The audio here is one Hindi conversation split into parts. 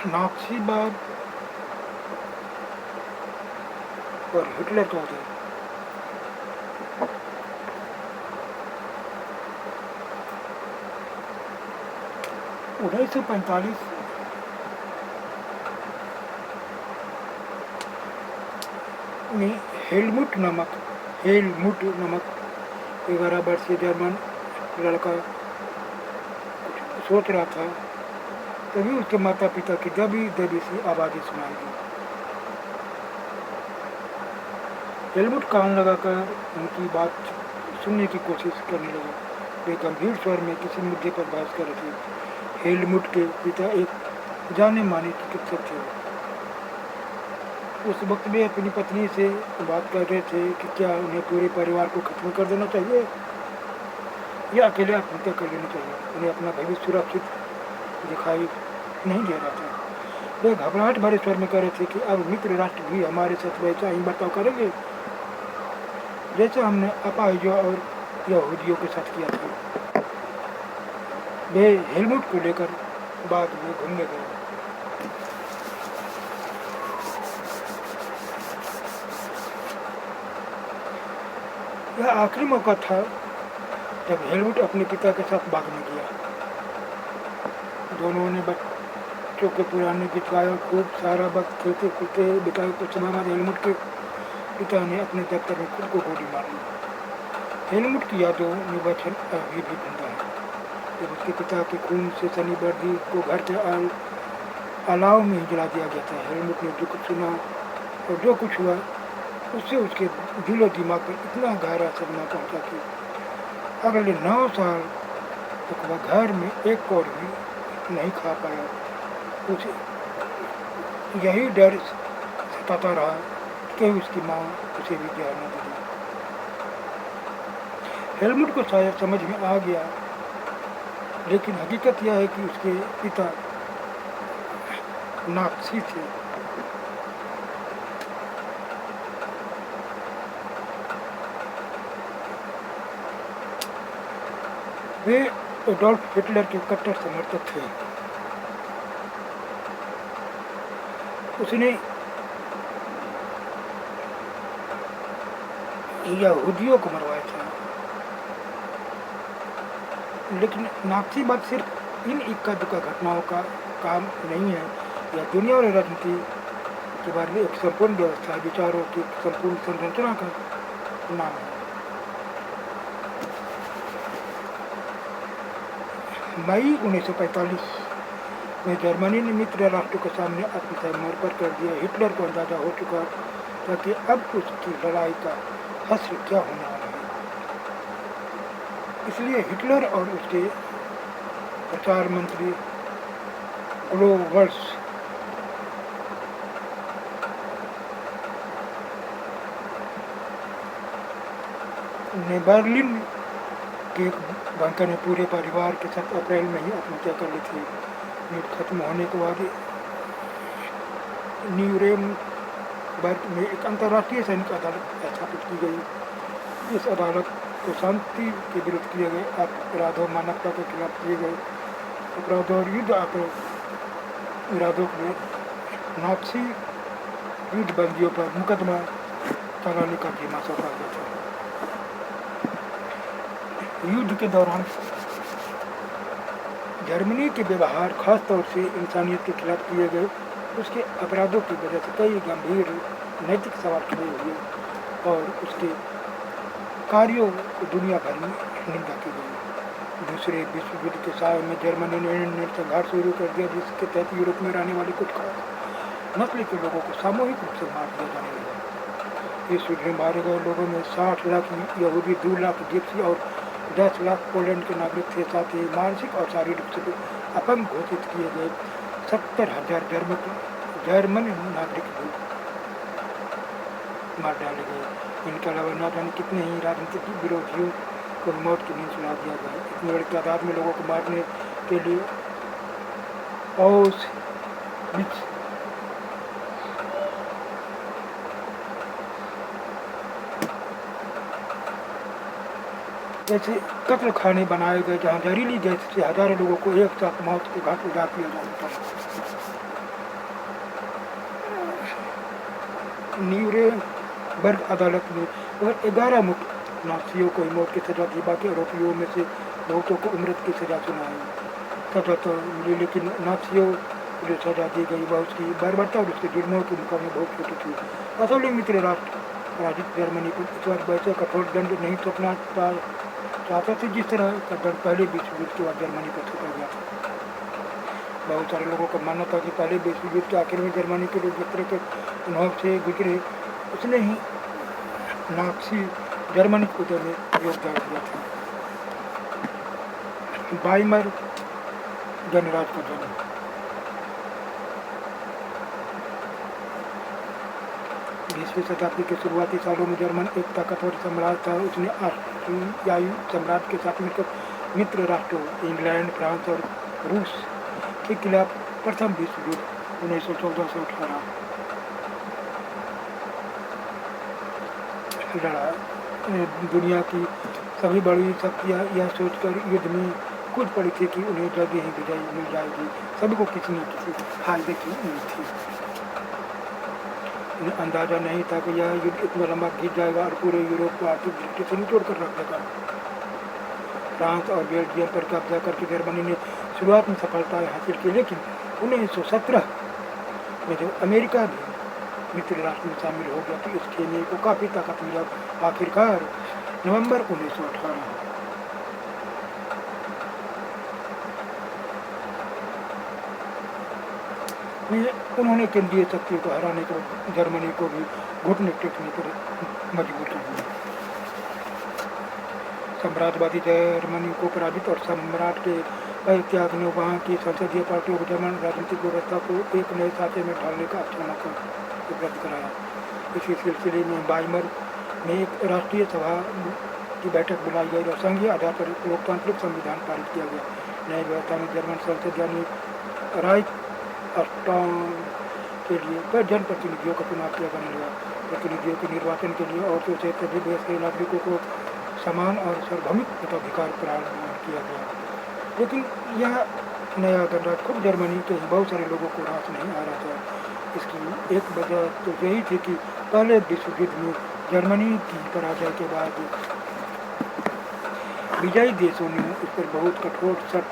नाज़ीवाद और हिटलर का उदय। 1945 में हेलमुट नमक 11 वर्षीय जर्मन लड़का सोच रहा था, तभी उसके माता पिता की दबी दबी सी आवाज़ें सुनाई दी। हेलमुट कान लगाकर उनकी बात सुनने की कोशिश करने लगा। वे गंभीर स्वर में किसी मुद्दे पर बहस कर रहे थे। हेलमुट के पिता एक जाने माने चिकित्सक थे। उस वक्त वे अपनी पत्नी से बात कर रहे थे कि क्या उन्हें पूरे परिवार को खत्म कर देना चाहिए या अकेले आत्महत्या कर लेनी चाहिए। उन्हें अपना भविष्य सुरक्षित दिखाई नहीं दे रहा था। वे घबराहट भरे स्वर में कह रहे थे कि अब मित्र राष्ट्र भी हमारे साथ वैसा ही बर्ताव करेंगे जैसा हमने अपाहिजों और यहूदियों के साथ किया था। वे हेलमुट को लेकर बाद में घूमने गए। यह आखिरी मौका था जब हेलमुट अपने पिता के साथ भागने गया। दोनों ने बच्चों के पुराने गीत गाए, खूब सारा वक्त खेलते कूदते बिताए। कुछ समय बाद हेलमुट के पिता ने अपने दफ्तर में खुद को गोली मार ली। हेलमुट की यादों में वचन अभी भी जिंदा है। जब उसके पिता के खून से सनी वर्दी को घर के अलाव में ही जला दिया गया था। हेलमुट ने जो कुछ सुना और जो कुछ हुआ उससे उसके दिलो दिमाग पर इतना गहरा सदमा पहुंचा कि अगले 9 साल तक वह घर में एक और भी नहीं खा पाया। उसे यही डर सताता रहा कि उसकी माँ उसे भी जहर न दे दे। हेलमुट को शायद समझ में आ गया, लेकिन हकीकत यह है कि उसके पिता नाज़ी थे। वे एडोल्फ हिटलर के कट्टर समर्थक थे। उसने यहूदियों को मरवाया था, लेकिन नाज़ीवाद सिर्फ इन इक्का दुक्का घटनाओं का काम नहीं है। यह दुनिया और राजनीति के बारे में एक संपूर्ण व्यवस्था, विचारों की संपूर्ण संरचना का नाम है। मई 1945 में जर्मनी ने मित्र राष्ट्रों के सामने आत्मसमर्पण कर दिया। हिटलर को अंदाजा हो चुका था कि अब उसकी लड़ाई का हश्र क्या होने वाला है। इसलिए हिटलर और उसके प्रचार मंत्री ग्लोवर्स ने बर्लिन के बंकर में पूरे परिवार के साथ अप्रैल में ही आत्महत्या कर ली थी। युद्ध खत्म होने के बाद न्यूरेमबर्ग में एक अंतर्राष्ट्रीय सैनिक अदालत स्थापित की गई। इस अदालत को शांति के विरुद्ध किए गए अपराधों, मानवता के खिलाफ किए गए अपराधों और युद्ध अपराधों में नाज़ी युद्ध बंदियों पर मुकदमा चलाने का जिम्मा सौंपा गया था। युद्ध के दौरान जर्मनी के व्यवहार, खास तौर से इंसानियत के खिलाफ किए गए उसके अपराधों की वजह से कई गंभीर नैतिक सवाल खड़े हुए और उसके कार्यों को दुनिया भर में निंदा की गई। दूसरे विश्व युद्ध के साय में जर्मनी ने संघर्ष शुरू कर दिया, जिसके तहत यूरोप में रहने वाले कुछ खास नस्ल के लोगों को सामूहिक रूप से मार दिया जाने लगा। इस युद्ध में मारे गए लोगों में 60 लाख यहूदी, 2 लाख जिप्सी और 10 लाख पोलैंड के नागरिक थे। साथ ही मानसिक और शारीरिक रूप से अपंग घोषित किए गए 70,000 जर्मन नागरिक भी मार डाले गए। इनके अलावा न जाने कितने ही राजनीतिक विरोधियों को मौत की नींद सुला दिया गया। इतनी बड़ी तादाद में लोगों को मारने के लिए ऑस्विट्ज़ जैसे कत्ल खाने बनाए गए, जहाँ जहरीली गैस से हजारों लोगों को एक साथ मौत के घाट उड़ा दिया जाता है। न्यूरेमबर्ग अदालत ने और 11 मुख्य नाजियों को मौत की सजा दी। बाकी आरोपियों में से बहुतों को उम्र की सजा सुनाई, सजा तो मिली, लेकिन नाजियों को जो सजा दी गई वह उसकी बर्बरता और उसके जुर्मों के मुकाबले बहुत छोटी थी। असली मित्र राष्ट्र पराजित जर्मनी को इस बार वैसे कठोर दंड नहीं थोपना चाहते थे जिस तरह का दंड पहले विश्व युद्ध के बाद जर्मनी को थोपा गया था। बहुत सारे लोगों का मानना था कि पहले विश्व युद्ध के आखिर में जर्मनी के लोग जिस तरह के अनुभव से गुजरे उसने ही नाजी जर्मनी को उदय में योगदान दिया था। वाइमर गणराज्य का जन्म। 20वीं शताब्दी के शुरुआती सालों में जर्मन एक ताकतवर साम्राज्य था। उसने ऑस्ट्रियाई साम्राज्य के साथ मिलकर मित्र राष्ट्रों इंग्लैंड, फ्रांस और रूस के खिलाफ प्रथम विश्व युद्ध 1914 से 18 लड़ा। दुनिया की सभी बड़ी शक्तियाँ यह सोचकर युद्ध में कूद पड़ी थी कि उन्हें जल्दी ही विजय मिल जाएगी। सभी को किसी न किसी फायदे की उम्मीद थी। उन्हें अंदाजा नहीं था कि यह युद्ध इतना लंबा खींच जाएगा और पूरे यूरोप को आर्थिक दृष्टि से निचोड़ कर रख देगा। फ्रांस और बेल्जियम पर कब्जा करके जर्मनी ने शुरुआत में सफलताएं हासिल की, लेकिन 1917 में जब अमेरिका भी मित्र राष्ट्र में शामिल हो गया तो इस खेमे को काफ़ी ताकत मिला। आखिरकार नवंबर 1918 में उन्होंने केंद्रीय शक्तियों को हराने के बाद जर्मनी को भी घुटने टेकने पर मजबूर कर दिया। साम्राज्यवादी जर्मनी को पराजित और सम्राट के परित्याग ने वहाँ की संसदीय पार्टियों को जर्मन राजनीतिक व्यवस्था को एक नए साथे में ढालने का अच्छा मौका उपलब्ध कराया। इसी सिलसिले में वाइमर में एक राष्ट्रीय सभा की बैठक बुलाई गई और संघीय आधार पर लोकतांत्रिक संविधान पारित किया गया। नई व्यवस्था में जर्मन संसद यानी राइट के लिए पर जनप्रतिनिधियों का चुनाव किया जाने लगा। प्रतिनिधियों के निर्वाचन के लिए और से सभी देश के नागरिकों को समान और सार्वभौमिक मताधिकार प्रदान किया गया। लेकिन यह नया गणराज्य खुद जर्मनी के बहुत सारे लोगों को रास नहीं आ रहा था। इसकी एक वजह तो यही थी कि पहले विश्व युद्ध में जर्मनी की पराजय के बाद विजयी देशों ने इस पर बहुत कठोर शर्त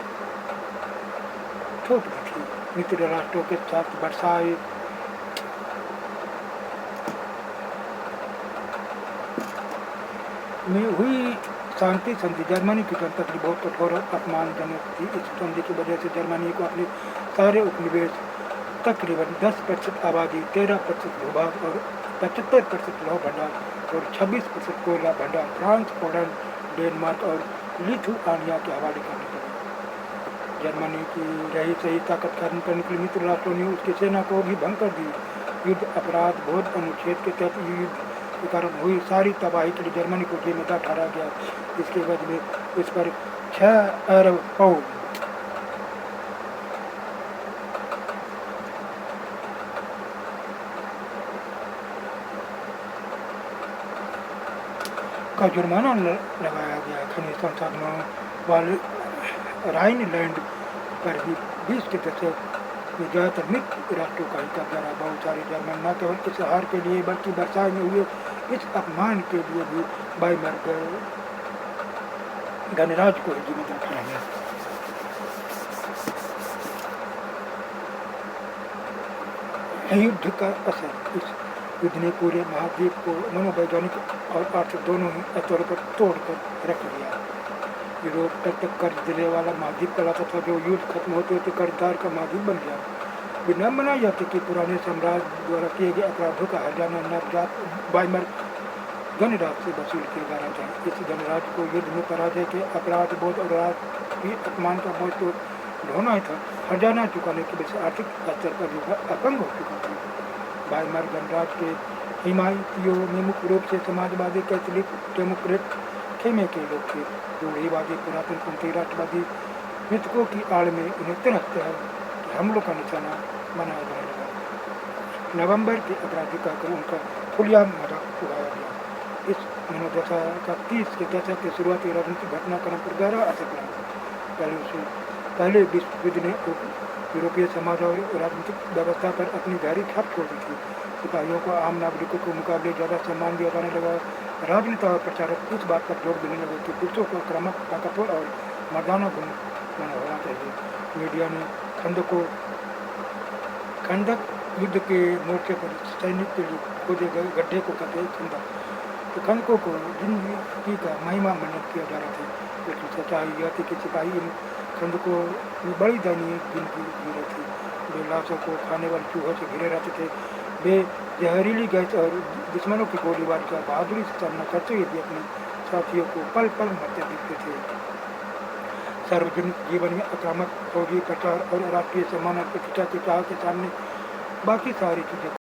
थोप दी थी। मित्र राष्ट्रों के साथ वर्साई में हुई शांति संधि जर्मनी की जनता के लिए बहुत कठोर और अपमानजनक थी। इस संधि की वजह से जर्मनी को अपने सारे उपनिवेश, तकरीबन 10% आबादी, 13% भूभाग और 75% लौह भंडार और 26% कोयला भंडार फ्रांस, पोलैंड, डेनमार्क और लिथुआनिया के हवाले करने पड़े। जर्मनी की रही सही ताकत खत्म करने के लिए मित्र राष्ट्रों ने उसकी सेना को भी भंग कर दी। युद्ध अपराध बोध अनुच्छेद के तहत युद्ध के कारण हुई सारी तबाही के लिए जर्मनी को जिम्मेदार ठहराया गया। इसके बाद में इस पर 6 अरब पाउंड का जुर्माना लगाया गया। खनिज संसाधनों वाले राइनलैंड पर भी 20 के दशक में ज़्यादातर मित्र राष्ट्रों का ही कब्जा रहा। बहुत सारे जर्मन न केवल इस हार के लिए बल्कि वर्साई में हुए इस अपमान के लिए भी वाइमर गणराज्य को ही जिम्मेदार ठहराया। युद्ध का असर। इस युद्ध ने पूरे महाद्वीप को मनोवैज्ञानिक और आर्थिक दोनों ही स्तरों पर तोड़कर रख दिया। यूरोप तक कर्ज देने वाला महाद्वीप कहलाता था, जो युद्ध खत्म होते होते कर्जदार का महाद्वीप बन गया। विनम्र बनाई जाती कि पुराने साम्राज्य द्वारा किए गए अपराधों का हर्जाना नवजात वाइमर गणराज्य से वसूल किया जा रहा था। इस गणराज्य को युद्ध में पराजय के अपराध बोध और राष्ट्रीय अपमान का बोझ तो ढोना ही था, हर्जाना चुकाने की वजह से आर्थिक स्तर पर भी अपंग हो चुका था। वाइमर गणराज्य के हिमायतियों में मुख्य रूप से समाजवादी, कैथोलिक, डेमोक्रेट खेमे के लोग थे। रूढ़िवादी पुरातनपंथी राष्ट्रवादी मिथकों की आड़ में उन्हें तरह तरह के हमलों का निशाना बनाया जाने लगा। नवंबर के अपराधी कहकर उनका खुलेआम मजाक उड़ाया गया। इस मनोदशा का 30 के दशक के शुरुआती राजनीतिक घटनाक्रम पर गहरा असर पड़ा। पहले उसे पहले विश्व युद्ध ने यूरोपीय समाज और राजनीतिक व्यवस्था पर अपनी गहरी छाप छोड़ दी थी। सिपाहियों को आम नागरिकों के मुकाबले ज़्यादा सम्मान दिया जाने लगा। राजनेता और प्रचारक इस बात पर जोर देने लगे कि पुरुषों को आक्रामक, ताकतवर और मर्दाना गुण बना होना चाहिए। मीडिया ने खंदक युद्ध के मोर्चे पर सैनिक के लिए खोदे गए गड्ढे को कहते हैं खंदक। तो खंदकों को जिंदगी का महिमा मन्नत किया जा रहा था, लेकिन सच्चाई यह थी कि सिपाही इन खंदकों में बड़ी दयनीय जिंदगी जी रहे थे। वे लाशों को खाने वाले चूहों से घिरे रहते थे। वे जहरीली गैस और दुश्मनों की गोलीबार का बहादुरी से सामना करते हुए भी अपने साथियों को पल पल मरते दिखते थे। सार्वजनिक जीवन में आक्रामक फौजी प्रचार और राष्ट्रीय सम्मान और प्रतिष्ठा के चाह के सामने बाकी सारी चीज़ें